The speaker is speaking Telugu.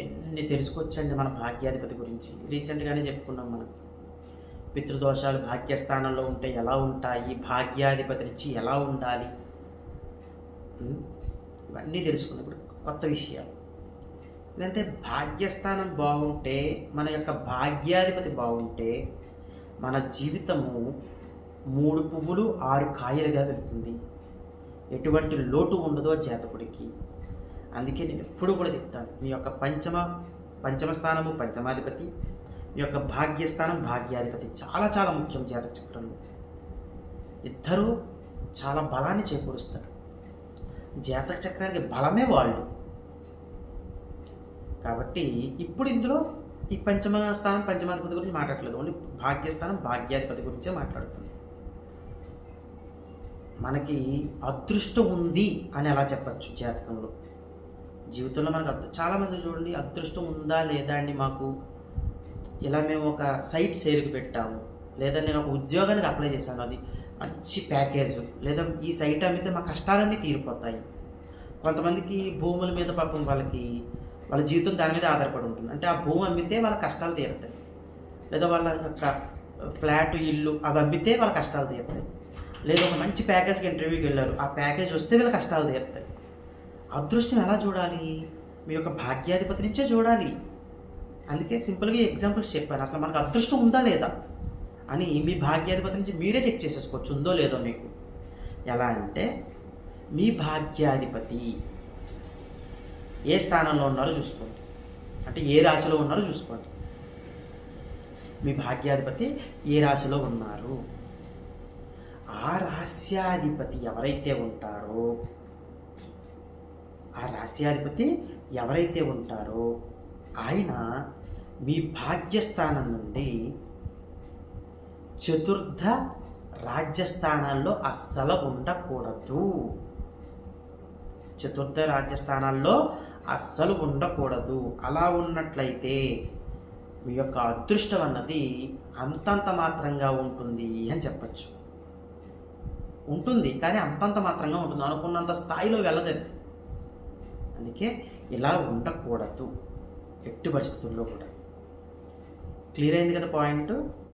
ఎన్ని తెలుసుకోవచ్చండి మన భాగ్యాధిపతి గురించి. రీసెంట్గానే చెప్పుకున్నాం మనం. పితృదోషాలు భాగ్యస్థానంలో ఉంటే ఎలా ఉంటాయి, భాగ్యాధిపతి నుంచి ఎలా ఉండాలి, ఇవన్నీ తెలుసుకున్నాం. ఇప్పుడు కొత్త విషయాలు ఏంటంటే, భాగ్యస్థానం బాగుంటే, మన యొక్క భాగ్యాధిపతి బాగుంటే మన జీవితము 3 పువ్వులు 6 కాయలుగా వెళ్తుంది. ఎటువంటి లోటు ఉండదో జాతకుడికి. అందుకే నేను ఎప్పుడు కూడా చెప్తాను, మీ యొక్క పంచమ స్థానము పంచమాధిపతి, మీ యొక్క భాగ్యస్థానం భాగ్యాధిపతి చాలా చాలా ముఖ్యం జాతక చక్రంలో. ఇద్దరూ చాలా బలాన్ని చేకూరుస్తారు. జాతక చక్రానికి బలమే వాళ్ళు. కాబట్టి ఇప్పుడు ఇందులో ఈ పంచమ స్థానం పంచమాధిపతి గురించి మాట్లాడలేదు, ఓన్లీ భాగ్యస్థానం భాగ్యాధిపతి గురించే మాట్లాడుతుంది. మనకి అదృష్టం ఉంది అని ఎలా చెప్పచ్చు జాతకంలో? జీవితంలో మనకు చాలామంది చూడండి, అదృష్టం ఉందా లేదా అండి మాకు, ఇలా మేము ఒక సైట్ సేల్కి పెట్టాము, లేదా నేను ఒక ఉద్యోగానికి అప్లై చేశాను, అది మంచి ప్యాకేజ్, లేదా ఈ సైట్ అమ్మితే మా కష్టాలన్నీ తీరిపోతాయి. కొంతమందికి భూముల మీద పాపం వాళ్ళ జీవితం దాని మీద ఆధారపడి ఉంటుంది. అంటే ఆ భూమి అమ్మితే వాళ్ళ కష్టాలు తీరుతాయి, లేదా వాళ్ళ యొక్క ఫ్లాట్ ఇల్లు అవి అమ్మితే వాళ్ళ కష్టాలు తీరుతాయి, లేదా ఒక మంచి ప్యాకేజ్కి ఇంటర్వ్యూకి వెళ్ళారు, ఆ ప్యాకేజ్ వస్తే వీళ్ళ కష్టాలు తీరుతాయి. అదృష్టం ఎలా చూడాలి? మీ యొక్క భాగ్యాధిపతి నుంచే చూడాలి. అందుకే సింపుల్గా ఎగ్జాంపుల్స్ చెప్పాను. అసలు మనకు అదృష్టం ఉందా లేదా అని మీ భాగ్యాధిపతి నుంచి మీరే చెక్ చేసేసుకోవచ్చు, ఉందో లేదో మీకు. ఎలా అంటే, మీ భాగ్యాధిపతి ఏ స్థానంలో ఉన్నారో చూసుకోండి, అంటే ఏ రాశిలో ఉన్నారో చూసుకోండి. మీ భాగ్యాధిపతి ఏ రాశిలో ఉన్నారు, ఆ రాశ్యాధిపతి ఎవరైతే ఉంటారో ఆయన మీ భాగ్యస్థానం నుండి చతుర్థ రాజ్యస్థానాల్లో అస్సలు ఉండకూడదు. చతుర్థ రాజ్యస్థానాల్లో అస్సలు ఉండకూడదు. అలా ఉన్నట్లయితే మీ యొక్క అదృష్టం అన్నది అంతంత మాత్రంగా ఉంటుంది అని చెప్పచ్చు. ఉంటుంది, కానీ అంతంత మాత్రంగా ఉంటుంది, అనుకున్నంత స్థాయిలో వెళ్ళదు. అందుకే ఇలా ఉండకూడదు ఎట్టి పరిస్థితుల్లో కూడా. క్లియర్ అయింది కదా పాయింట్?